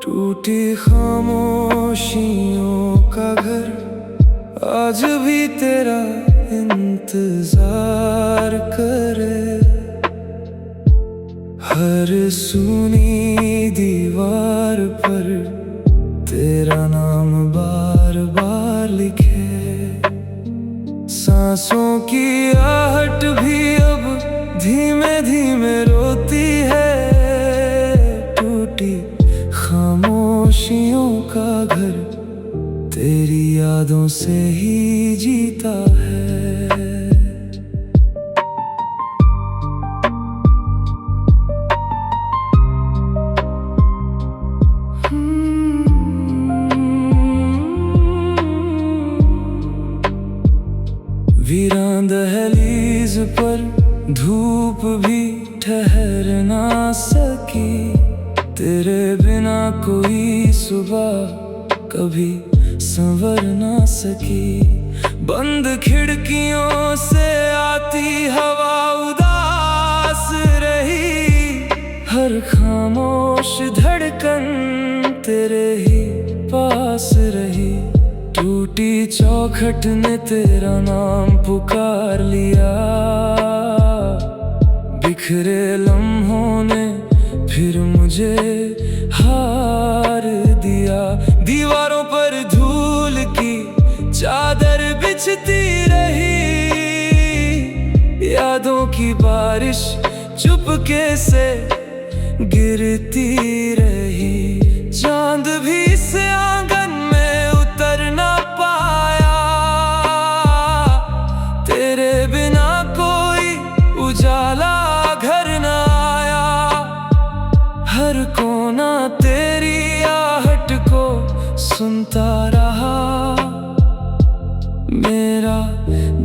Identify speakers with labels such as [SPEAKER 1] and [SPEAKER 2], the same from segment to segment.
[SPEAKER 1] टूटी खामोशियों का घर आज भी तेरा इंतजार करे। हर सुनी दीवार पर तेरा नाम बार बार लिखे। सांसों की आहट भी अब धीमे धीमे रोती है। टूटी खामोशियों का घर तेरी यादों से ही जीता है। वीरान दहलीज पर धूप भी ठहर ना सकी। तेरे बिना कोई सुबह कभी संवर ना सकी। बंद खिड़कियों से आती हवा उदास रही। हर खामोश धड़कन तेरे ही पास रही। टूटी चौखट ने तेरा नाम पुकार लिया। बिखरे लम्हों ने फिर मुझे हार दिया। दीवारों पर धूल की चादर बिछती रही। यादों की बारिश चुपके से गिरती रही। चांद भी इस आंगन में उतर ना पाया। तेरे बिना कोई उजाला घर ना आया। हर कोना तेरी आहट को सुनता रहा। मेरा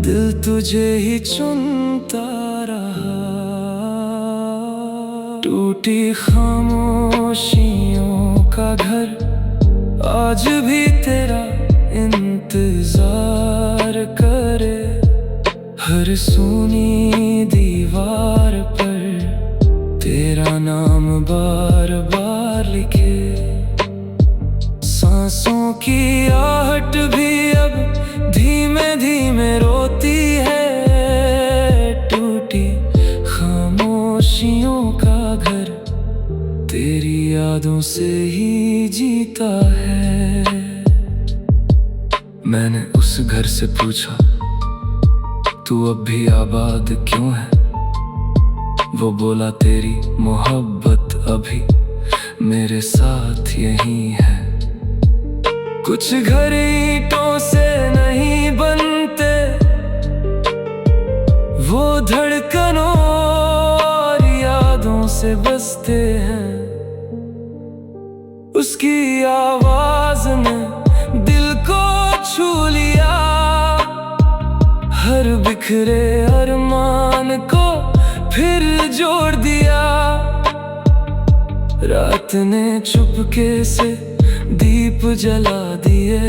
[SPEAKER 1] दिल तुझे ही चुनता रहा। टूटी खामोशियों का घर आज भी तेरा इंतजार करे। हर सुनी दीवार पर तेरा नाम बार बार लिखे। सांसों की आहट भी अब धीमे धीमे रोती है। टूटी खामोशियों का घर तेरी यादों से ही जीता है। मैंने उस घर से पूछा तू अब भी आबाद क्यों है। वो बोला तेरी मोहब्बत अभी मेरे साथ यहीं है। कुछ घर ईंटों से नहीं बनते। वो धड़कनों और यादों से बसते हैं। उसकी आवाज ने दिल को छू लिया। हर बिखरे अरमान को फिर जोड़ दिया। रात ने चुपके से दीप जला दिए।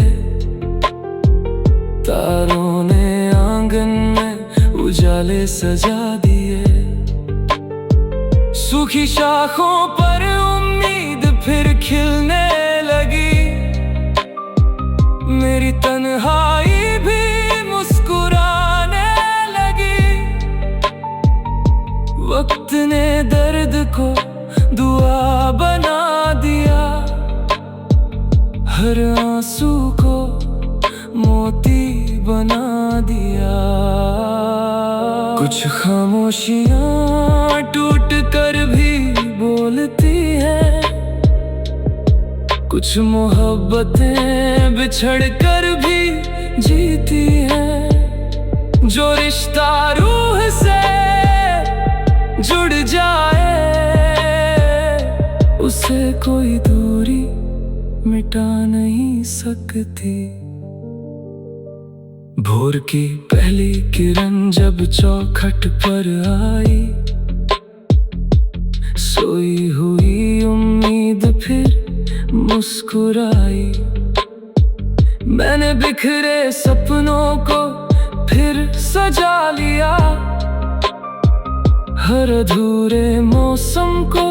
[SPEAKER 1] तारों ने आंगन में उजाले सजा दिए। सूखी शाखों पर उम्मीद फिर खिलने लगी। मेरी तन्हाई भी मुस्कुराने लगी। वक्त ने दर्द को दुआ बना दिया। हर आंसू को मोती बना दिया। कुछ खामोशियां टूट कर भी बोलती हैं। कुछ मोहब्बतें बिछड़ कर भी जीती हैं। जो रिश्ता रूह से जुड़ जाए उसे कोई दूरी मिटा नहीं सकती। भोर की पहली किरण जब चौखट पर आई। सोई हुई उम्मीद फिर मुस्कुराई। मैंने बिखरे सपनों को फिर सजा लिया। हर अधूरे मौसम को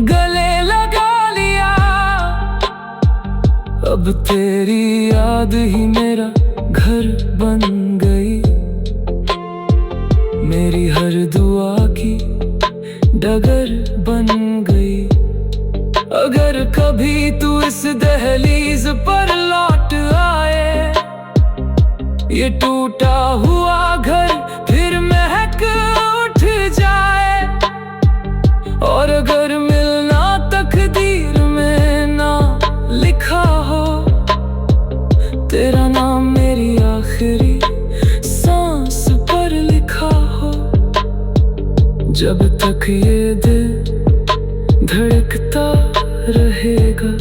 [SPEAKER 1] गले लगा लिया। अब तेरी याद ही मेरा घर बन गई, मेरी हर दुआ की डगर बन गई। अगर कभी तू इस दहलीज पर लौट आए, ये टूटा हुआ घर फिर महक उठ जाए। और अगर मिलना तकदीर में ना लिखा हो, तेरा नाम मेरी आखिरी सांस पर लिखा हो। जब तक ये दिल धड़कता रहेगा,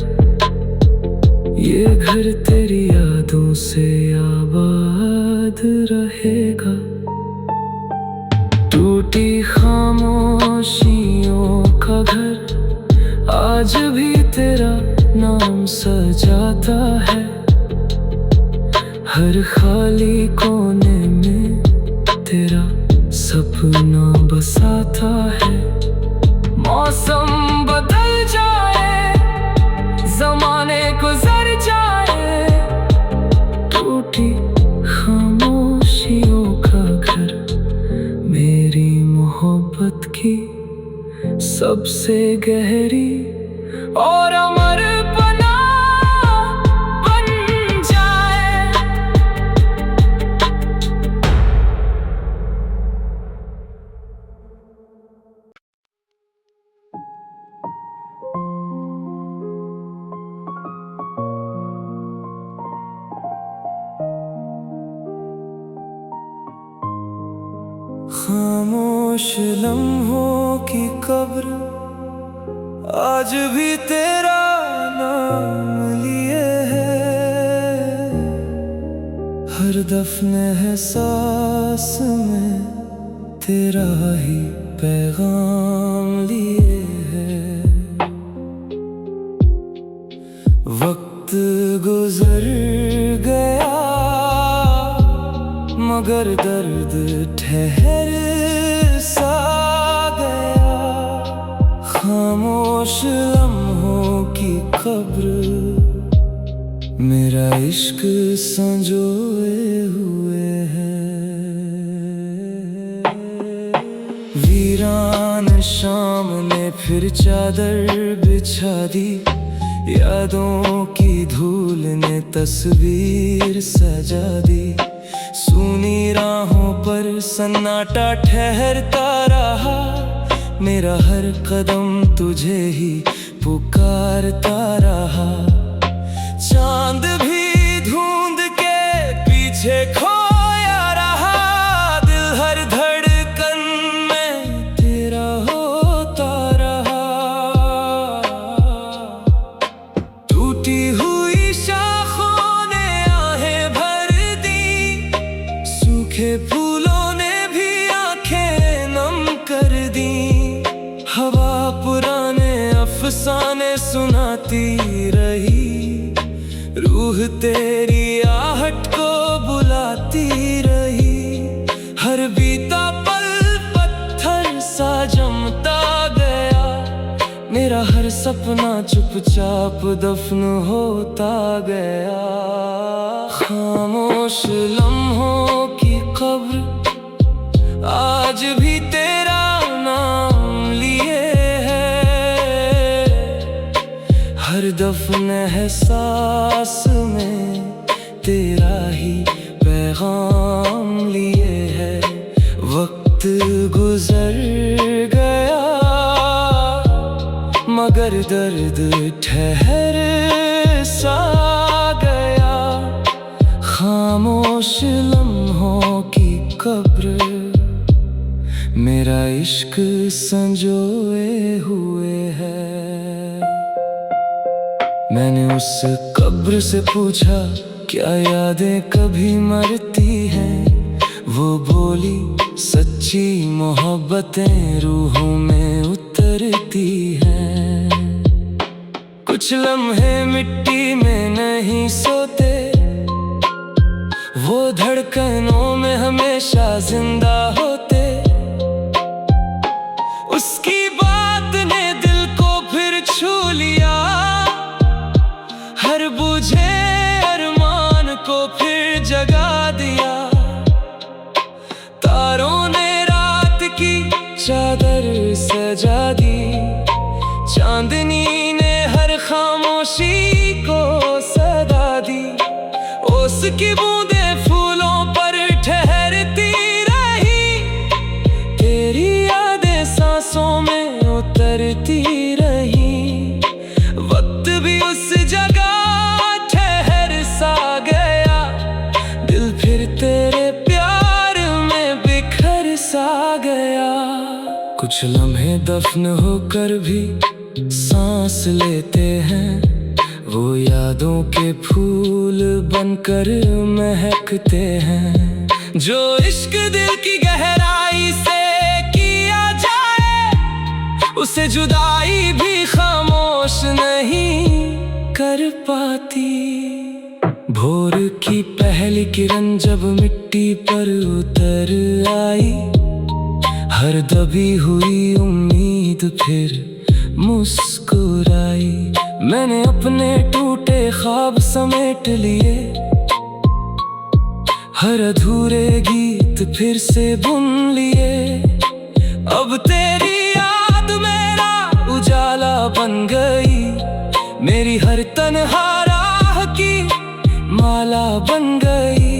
[SPEAKER 1] ये घर तेरी यादों से आबाद रहेगा। टूटी खामोशियों का घर आज भी तेरा नाम सजाता है। हर खाली कोने में तेरा सपना बसाता है। मौसम बदल जाए, ज़माने गुज़र जाए, टूटी खामोशियों का घर मेरी मोहब्बत की सबसे गहरी और अमर बना बन जाए। खामोश लम्हों की कब्र आज भी तेरा नाम लिए है। हर दफन एहसास में तेरा ही पैगाम लिए है। वक्त गुजर गया मगर दर्द ठहर सा गया। खामोश लम्हों की कब्र मेरा इश्क संजोए हुए है। वीरान शाम ने फिर चादर बिछा दी, यादों की धूल ने तस्वीर सजा दी। सूनी राहों पर सन्नाटा ठहरता रहा, मेरा हर कदम तुझे ही पुकारता रहा। चांद भी ढूंढ के पीछे खोया रहा, दिल हर धड़कन में तेरा होता रहा। टूटी हुई शाखों ने आहें भर दी, सूखे फूलों ने भी आंखें नम कर दी। हवा पुराने अफसाने सुनाती रही, रूह तेरी आहट को बुलाती रही। हर बीता पल पत्थर सा जमता गया, मेरा हर सपना चुपचाप दफन होता गया। खामोश लम्हों की कब्र आज भी तेरा नाम लिए है। हर दफन एहसास में तेरा ही पैगाम लिए है। वक्त गुजर गया मगर दर्द ठहर सा गया। खामोश लम्हों की कब्र मेरा इश्क संजोए हुए है। मैंने उस कब्र से पूछा, क्या यादें कभी मरती हैं? वो बोली, सच्ची मोहब्बतें रूहों में उतरती हैं। कुछ लम्हे मिट्टी में नहीं सोते, वो धड़कनों में हमेशा जिंदा होते। उसकी बात ने दिल को फिर छू लिया, हर बुझे की बूंदें फूलों पर ठहरती रही, तेरी यादें सांसों में उतरती रही। वक्त भी उस जगह ठहर सा गया, दिल फिर तेरे प्यार में बिखर सा गया। कुछ लम्हे दफन होकर भी सांस लेते हैं, वो यादों के फूल बनकर महकते हैं। जो इश्क दिल की गहराई से किया जाए, उसे जुदाई भी खामोश नहीं कर पाती। भोर की पहली किरण जब मिट्टी पर उतर आई, हर दबी हुई उम्मीद फिर मुस्कुराई। मैंने अपने टूटे ख्वाब समेट लिए, हर अधूरे गीत फिर से बुन लिए। अब तेरी याद मेरा उजाला बन गई, मेरी हर तन्हा राह की माला बन गई।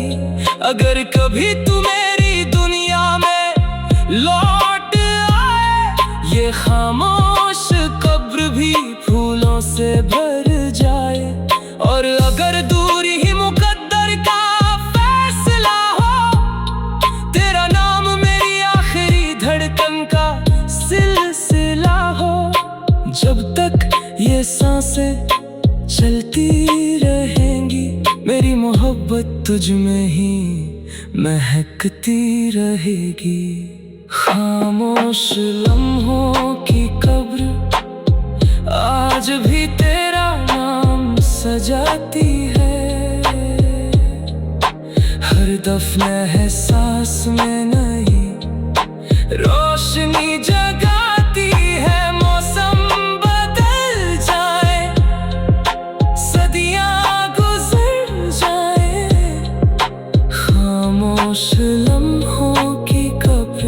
[SPEAKER 1] अगर कभी तू मेरी दुनिया में लौट आए, ये खामोश कब्र भी फूलों से भर जाए। और अगर दूरी ही मुकद्दर का फैसला हो, तेरा नाम मेरी आखिरी धड़कन का सिलसिला हो। जब तक ये सांसें चलती रहेंगी, मेरी मोहब्बत तुझ में ही महकती रहेगी। खामोश लम्हों की कब्र आज भी तेरा नाम सजाती है, हर दफन एहसास में नई रोशनी जगाती है। मौसम बदल जाए, सदियां गुजर जाए, खामोश लम्हों की कब्र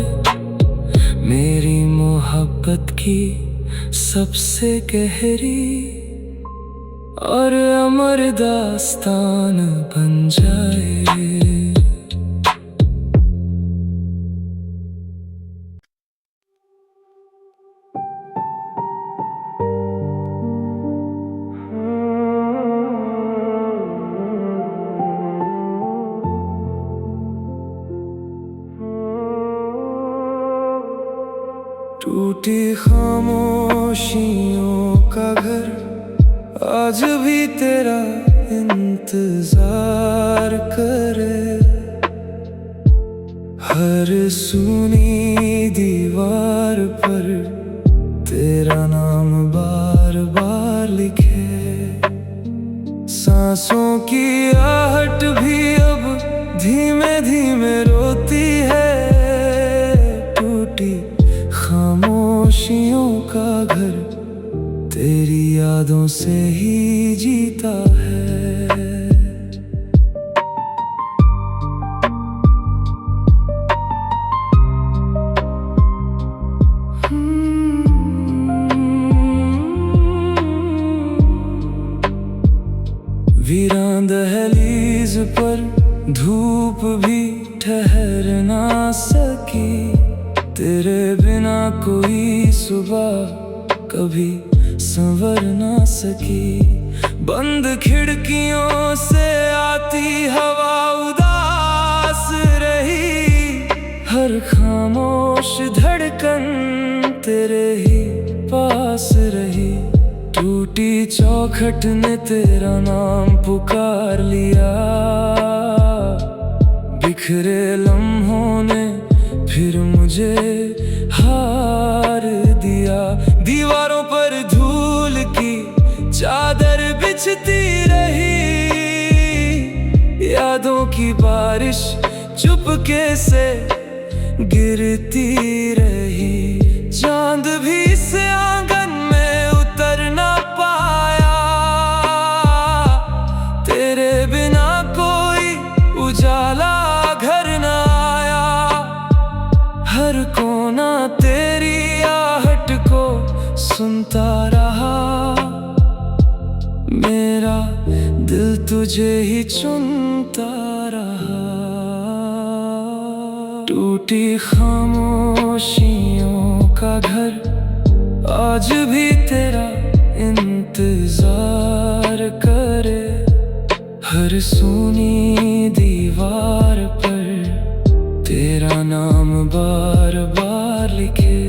[SPEAKER 1] मेरी मोहब्बत की सबसे गहरी और अमर दास्तान बन जाए। टूटी खामोशियों का घर आज भी तेरा इंतजार करे, हर सुनी दीवार पर तेरा नाम बार बार लिखे। सांसों की आहट भी अब धीमे धीमे रोती है, टूटी खामोशियों का घर तेरी यादों से ही जीता है। वीरान दहलीज पर धूप भी ठहर ना सकी, तेरे बिना कोई सुबह कभी संवर ना सकी। बंद खिड़कियों से आती हवा उदास रही, हर खामोश धड़कन तेरे ही पास रही। टूटी चौखट ने तेरा नाम पुकार लिया, बिखरे लम्हों ने फिर मुझे हार दिया। दीवारों पर धूल की चादर बिछती रही, यादों की बारिश चुपके से गिरती रही। चांद भी इस आंगन में उतर ना पाया, तेरे बिना कोई उजाला घर ना आया। हर कोना तेरी आहट को सुनता रहा, मेरा दिल तुझ तुझे ही चुनता रहा। टूटी खामोशियों का घर आज भी तेरा इंतजार करे। हर सुनी दीवार पर तेरा नाम बार बार लिखे।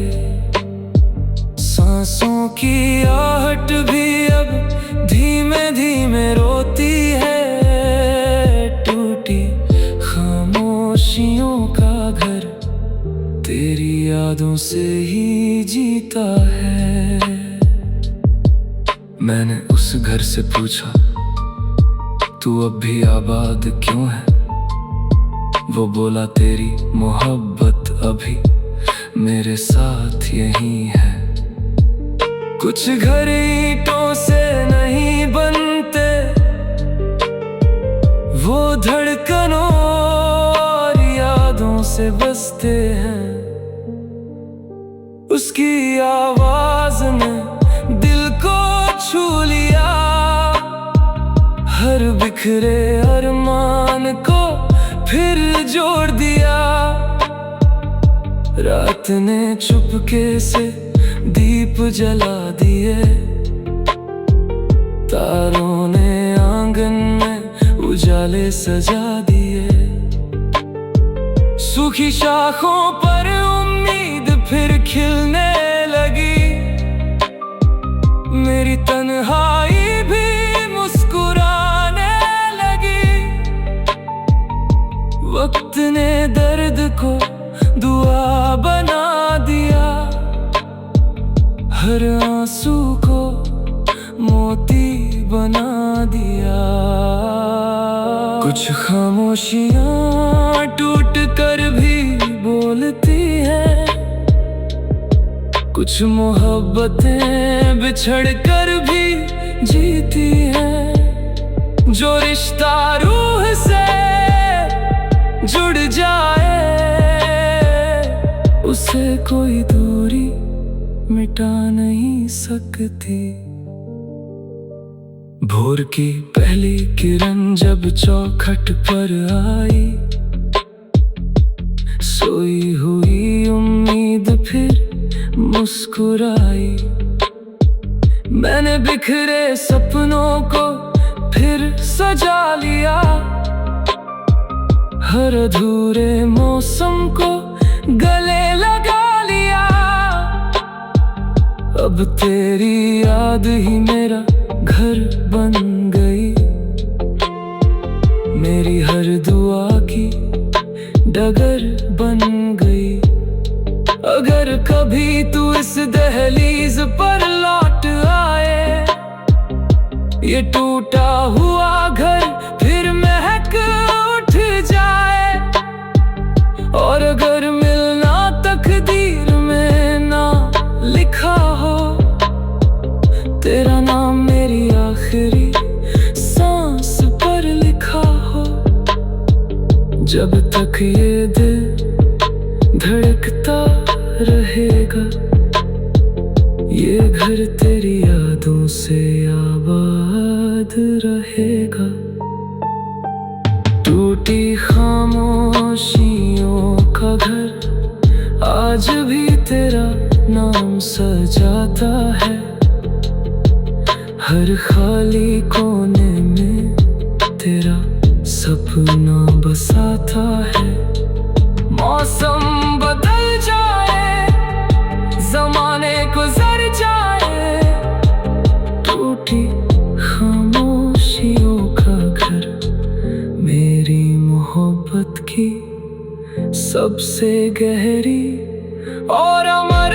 [SPEAKER 1] सांसों की आहट भी अब धीमे धीमे रोती है। टूटी खामोशियों का घर तेरी यादों से ही जीता है। मैंने उस घर से पूछा तू अब भी आबाद क्यों है। वो बोला तेरी मोहब्बत अभी मेरे साथ यहीं है। कुछ घर ईंटों से नहीं बनते, वो धड़कनों और यादों से बसते हैं। उसकी आवाज ने दिल को छू लिया, हर बिखरे अरमान को फिर जोड़ दिया। रात ने चुपके से दीप जला दिए, तारों ने आंगन में उजाले सजा दिए। सूखी शाखों पर उम्मीद फिर खिलने लगी, मेरी तन्हाई भी मुस्कुराने लगी। वक्त ने दर्द को दुआ बना दिया, हर आंसू को मोती बना दिया। कुछ खामोशियां टूट कर भी बोलती हैं, कुछ मोहब्बतें बिछड़ कर भी जीती हैं। जो रिश्ता रूह से जुड़ जाए उसे कोई दूरी मिटा नहीं सकती। भोर की पहली किरण जब चौखट पर आई, सोई हुई उम्मीद फिर मुस्कुराई। मैंने बिखरे सपनों को फिर सजा लिया, हर अधूरे मौसम को गले लगा लिया। अब तेरी याद ही मेरा घर बन गई, मेरी हर दुआ की डगर बन गई। अगर कभी तू इस दहलीज पर लौट आए, ये टूटा हुआ घर फिर महक उठ जाए। और अगर मिलना तकदीर में ना लिखा हो, तेरा नाम मेरी आखिरी सांस पर लिखा हो। जब तक ये दिल धड़कता रहेगा, ये घर तेरी यादों से आबाद रहेगा। टूटी खामोशियों का घर आज भी तेरा नाम सजाता है, हर खाली कोने में तेरा सपना बसाता है। मौसम बदल जाए, जमाने गुजर जाए, टूटी खामोशियों का घर मेरी मोहब्बत की सबसे गहरी और अमर